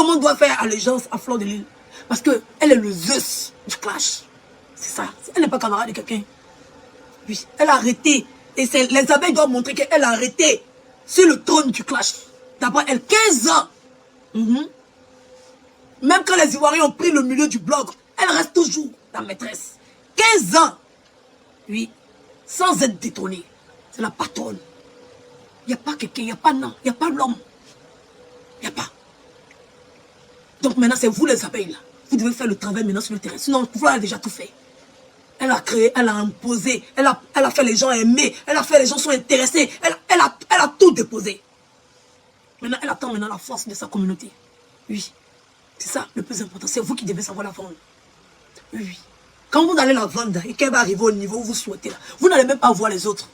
le monde doit faire allégeance à Fleur de Lys? Parce qu'elle est le Zeus du clash. C'est ça. Elle n'est pas camarade de quelqu'un. Oui, elle a arrêté. Et les abeilles doivent montrer qu'elle a arrêté sur le trône du clash. D'abord, elle, 15 ans. Même quand les Ivoiriens ont pris le milieu du blog, elle reste toujours la maîtresse. 15 ans. Oui, sans être détrônée. C'est la patronne. Il n'y a pas quelqu'un, il n'y a pas non, il n'y a pas l'homme. Il n'y a pas. Donc maintenant, c'est vous les abeilles là. Vous devez faire le travail maintenant sur le terrain. Sinon, Fleur a déjà tout fait. Elle a créé, elle a imposé, elle a fait les gens aimer, elle a fait les gens sont intéressés, elle a tout déposé. Maintenant, elle attend maintenant la force de sa communauté. Oui, c'est ça le plus important. C'est vous qui devez savoir la vendre. Oui. Quand vous allez la vendre et qu'elle va arriver au niveau où vous souhaitez, là, vous n'allez même pas voir les autres.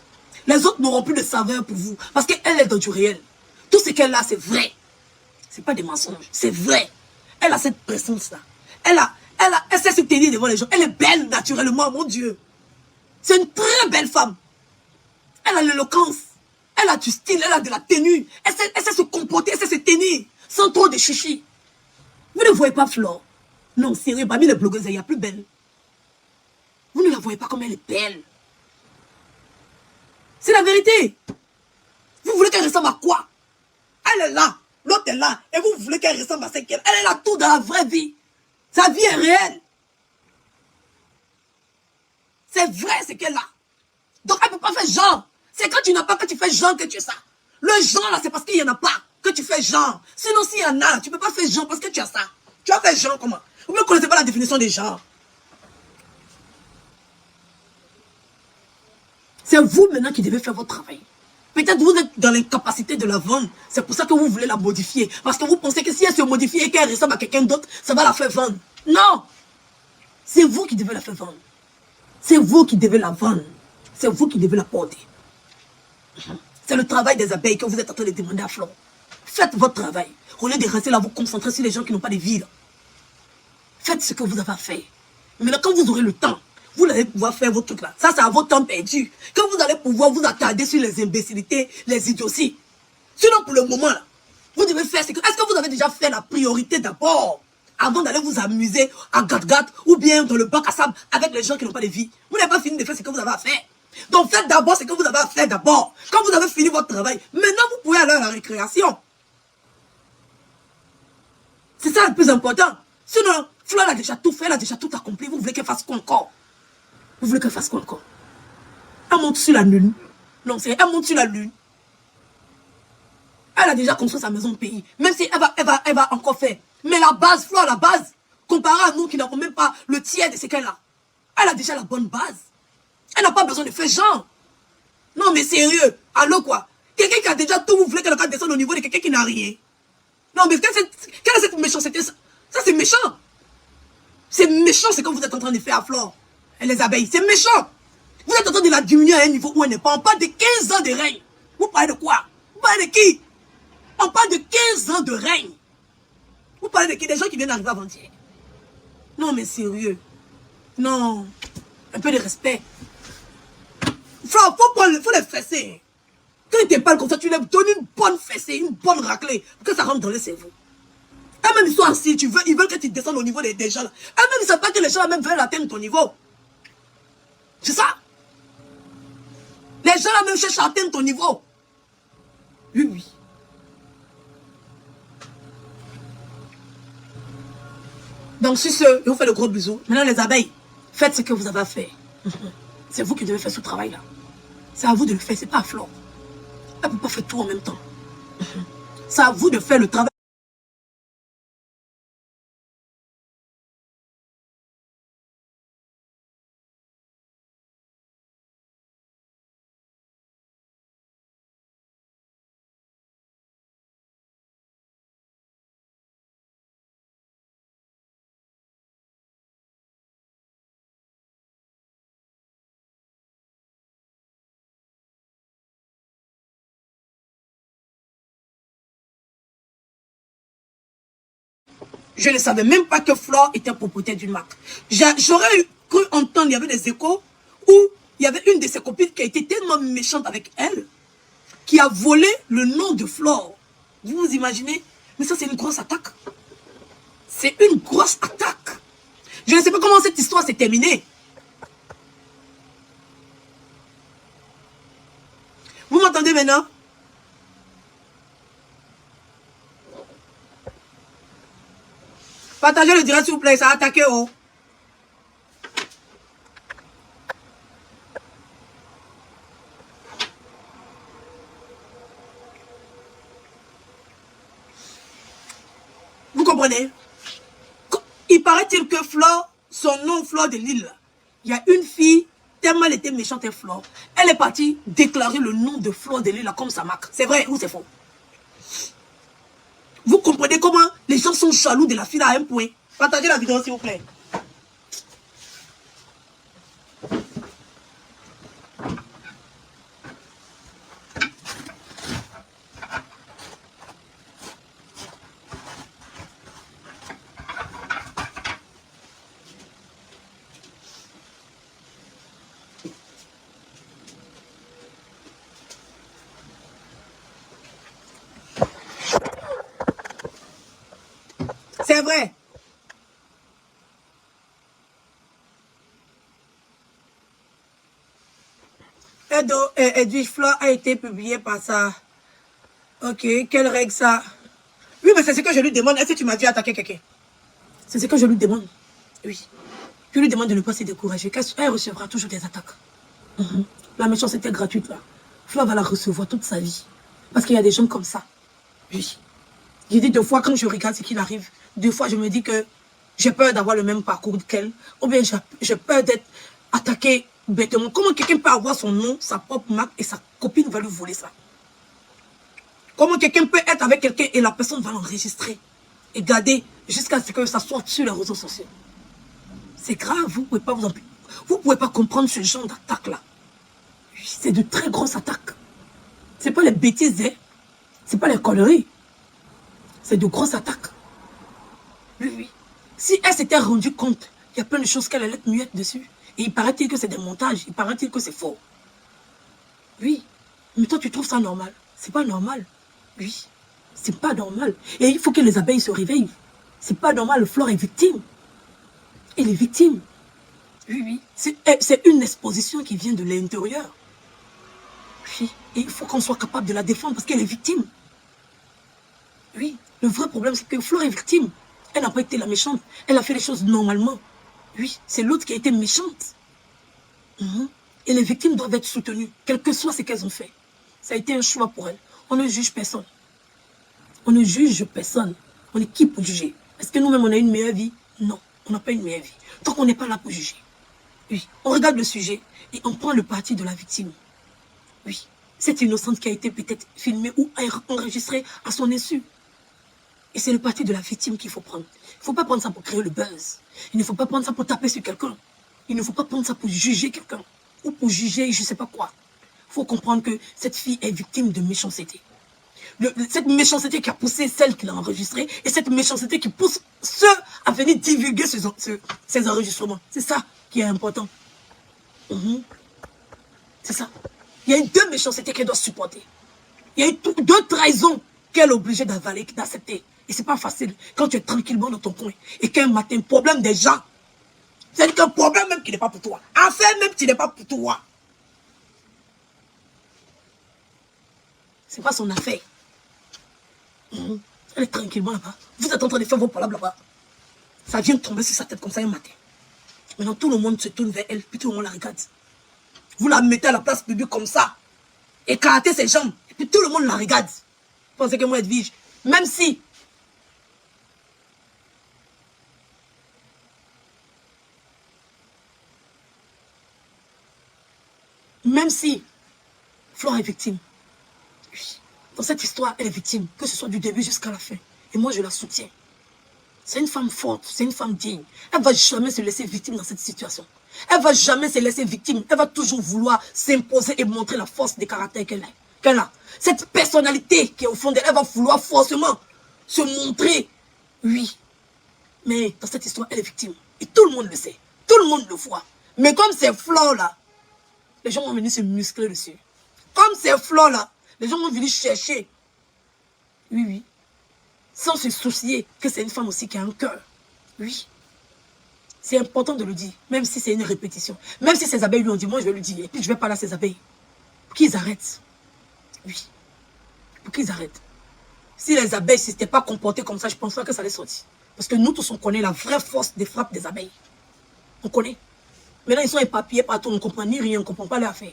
Les autres n'auront plus de saveur pour vous parce qu'elle est dans du réel. Tout ce qu'elle a, c'est vrai. Ce n'est pas des mensonges, c'est vrai. Elle a cette présence-là. Elle sait se tenir devant les gens. Elle est belle naturellement, mon Dieu. C'est une très belle femme. Elle a l'éloquence. Elle a du style, elle a de la tenue. Elle sait se comporter, elle sait se tenir. Sans trop de chichi. Vous ne voyez pas Flore? Non, sérieux, parmi les blogueuses, il y a plus belle. Vous ne la voyez pas comme elle est belle. C'est la vérité. Vous voulez qu'elle ressemble à quoi? Elle est là, l'autre est là. Et vous voulez qu'elle ressemble à ce qu'elle est. Elle est là tout dans la vraie vie. Sa vie est réelle. C'est vrai ce qu'elle a. Donc elle ne peut pas faire genre. C'est quand tu n'as pas que tu fais genre que tu as ça. Le genre là, c'est parce qu'il n'y en a pas que tu fais genre. Sinon s'il y en a, tu ne peux pas faire genre parce que tu as ça. Tu vas faire genre comment? Vous ne connaissez pas la définition des genres. C'est vous maintenant qui devez faire votre travail. Peut-être vous êtes dans l'incapacité de la vendre. C'est pour ça que vous voulez la modifier. Parce que vous pensez que si elle se modifie et qu'elle ressemble à quelqu'un d'autre, ça va la faire vendre. Non! C'est vous qui devez la faire vendre. C'est vous qui devez la vendre. C'est vous qui devez la porter. C'est le travail des abeilles que vous êtes en train de demander à Flore. Faites votre travail. Au lieu de rester là, vous concentrer sur les gens qui n'ont pas de vie. Faites ce que vous avez à faire. Maintenant, quand vous aurez le temps, vous allez pouvoir faire votre truc là. Ça, c'est à votre temps perdu. Quand vous allez pouvoir vous attarder sur les imbécilités, les idioties. Sinon, pour le moment, là, vous devez faire ce que... Est-ce que vous avez déjà fait la priorité d'abord avant d'aller vous amuser à Gat-Gat ou bien dans le bac à sable avec les gens qui n'ont pas de vie? Vous n'avez pas fini de faire ce que vous avez à faire. Donc, faites d'abord ce que vous avez à faire d'abord. Quand vous avez fini votre travail, maintenant, vous pouvez aller à la récréation. C'est ça le plus important. Sinon, Flore a déjà tout fait, elle a déjà tout accompli. Vous voulez qu'elle fasse quoi encore? Vous voulez qu'elle fasse quoi encore? Elle monte sur la lune. Non, c'est elle monte sur la lune. Elle a déjà construit sa maison de pays. Même si elle va encore faire. Mais la base, Flore, la base, comparé à nous qui n'avons même pas le tiers de ce qu'elle a. Elle a déjà la bonne base. Elle n'a pas besoin de faire genre. Non, mais sérieux. Allô, quoi? Quelqu'un qui a déjà tout, vous voulez qu'elle descende au niveau de quelqu'un qui n'a rien. Non, mais quelle est cette méchanceté? Ça, c'est méchant. C'est méchant ce que vous êtes en train de faire à Flore. Et les abeilles, c'est méchant. Vous êtes en train de la diminuer à un niveau où elle n'est pas. On parle de 15 ans de règne. Vous parlez de quoi? Vous parlez de qui? On parle de 15 ans de règne. Vous parlez de qui? Des gens qui viennent d'arriver avant-hier. Non, mais sérieux. Non. Un peu de respect. Flore, faut les fesser. Quand ils te parlent comme ça, tu leur donnes une bonne fessée, une bonne raclée, pour que ça rentre dans le cerveau. Eux-mêmes, ils sont assis, ils veulent que tu descendes au niveau des gens. Eux-mêmes, ils ne savent pas que les gens même veulent atteindre ton niveau. C'est ça. Les gens là même cherchent à atteindre ton niveau. Oui, oui. Donc, sur ce, je vous fais le gros bisou. Maintenant, les abeilles, faites ce que vous avez à faire. C'est vous qui devez faire ce travail-là. C'est à vous de le faire, c'est pas à Flore. Elle ne peut pas faire tout en même temps. C'est à vous de faire le travail. Je ne savais même pas que Flore était propriétaire d'une marque. J'aurais cru entendre, il y avait des échos où il y avait une de ses copines qui a été tellement méchante avec elle, qui a volé le nom de Flore. Vous vous imaginez? Mais ça, c'est une grosse attaque. C'est une grosse attaque. Je ne sais pas comment cette histoire s'est terminée. Vous m'entendez maintenant? Partagez le direct s'il vous plaît, ça a attaqué oh. Vous comprenez? Il paraît-il que Flore, son nom Flore de Lille, il y a une fille, tellement elle était méchante et Flore, elle est partie déclarer le nom de Flore de Lille comme sa marque. C'est vrai ou c'est faux? Vous comprenez comment les gens sont jaloux de la fille à un point? Partagez la vidéo s'il vous plaît. C'est vrai. Edwige Flore a été publié par ça. Ok, quelle règle ça? Oui, mais c'est ce que je lui demande. Est-ce que tu m'as vu attaquer quelqu'un? C'est ce que je lui demande. Oui. Je lui demande de ne pas se décourager. Elle recevra toujours des attaques. La méchanceté gratuite, là. Flore va la recevoir toute sa vie. Parce qu'il y a des gens comme ça. Oui. J'ai dit 2 fois, quand je regarde ce qu'il arrive, 2 fois, je me dis que j'ai peur d'avoir le même parcours qu'elle. Ou bien j'ai peur d'être attaqué bêtement. Comment quelqu'un peut avoir son nom, sa propre marque, et sa copine va lui voler ça? Comment quelqu'un peut être avec quelqu'un et la personne va l'enregistrer et garder jusqu'à ce que ça sorte sur les réseaux sociaux? C'est grave, vous ne pouvez pas comprendre ce genre d'attaque-là. C'est de très grosses attaques. Ce n'est pas les bêtises, hein? Ce n'est pas les conneries. C'est de grosses attaques. Oui, oui. Si elle s'était rendue compte, il y a plein de choses qu'elle allait être muette dessus. Et il paraît-il que c'est des montages, il paraît-il que c'est faux. Oui. Mais toi, tu trouves ça normal? C'est pas normal. Oui. C'est pas normal. Et il faut que les abeilles se réveillent. C'est pas normal, Flore est victime. Elle est victime. Oui, oui. C'est une exposition qui vient de l'intérieur. Oui. Et il faut qu'on soit capable de la défendre parce qu'elle est victime. Oui. Le vrai problème, c'est que Flore est victime. Elle n'a pas été la méchante. Elle a fait les choses normalement. Oui. C'est l'autre qui a été méchante. Et les victimes doivent être soutenues, quel que soit ce qu'elles ont fait. Ça a été un choix pour elles. On ne juge personne. On ne juge personne. On est qui pour juger? Est-ce que nous-mêmes, on a une meilleure vie? Non, on n'a pas une meilleure vie. Tant qu'on n'est pas là pour juger. Oui, on regarde le sujet et on prend le parti de la victime. Oui, cette innocente qui a été peut-être filmée ou enregistrée à son insu. Et c'est le parti de la victime qu'il faut prendre. Il ne faut pas prendre ça pour créer le buzz. Il ne faut pas prendre ça pour taper sur quelqu'un. Il ne faut pas prendre ça pour juger quelqu'un. Ou pour juger je ne sais pas quoi. Il faut comprendre que cette fille est victime de méchanceté. Cette méchanceté qui a poussé celle qui l'a enregistrée et cette méchanceté qui pousse ceux à venir divulguer ces enregistrements. C'est ça qui est important. C'est ça. Il y a 2 méchancetés qu'elle doit supporter. Il y a 2 trahisons qu'elle est obligée d'avaler, d'accepter. Et c'est pas facile quand tu es tranquillement dans ton coin et qu'un matin, problème des gens, c'est qu'un problème même qui n'est pas pour toi. Affaire même qui n'est pas pour toi. C'est pas son affaire. Elle est tranquillement là-bas. Vous êtes en train de faire vos palabres là-bas. Ça vient tomber sur sa tête comme ça un matin. Maintenant, tout le monde se tourne vers elle, puis tout le monde la regarde. Vous la mettez à la place publique comme ça. Écartez ses jambes, et puis tout le monde la regarde. Vous pensez que moi, Edwige, même si Flore est victime. Oui. Dans cette histoire, elle est victime, que ce soit du début jusqu'à la fin. Et moi, je la soutiens. C'est une femme forte, c'est une femme digne. Elle ne va jamais se laisser victime dans cette situation. Elle ne va jamais se laisser victime. Elle va toujours vouloir s'imposer et montrer la force des caractères qu'elle a. Cette personnalité qui est au fond d'elle, elle va vouloir forcément se montrer. Oui. Mais dans cette histoire, elle est victime. Et tout le monde le sait. Tout le monde le voit. Mais comme ces Flore là, les gens vont venir se muscler dessus. Comme ces Flore là, les gens vont venir chercher. Oui, oui. sans se soucier que c'est une femme aussi qui a un cœur. Oui. C'est important de le dire, même si c'est une répétition. Même si ces abeilles lui ont dit, moi je vais le dire, et puis je vais parler à ces abeilles. Pour qu'ils arrêtent. Oui. Pour qu'ils arrêtent. Si les abeilles ne s'étaient pas comportées comme ça, je ne pense pas que ça allait sortir. Parce que nous tous, on connaît la vraie force des frappes des abeilles. On connaît. Maintenant, ils sont éparpillés partout, on ne comprend ni rien, on ne comprend pas leur affaire.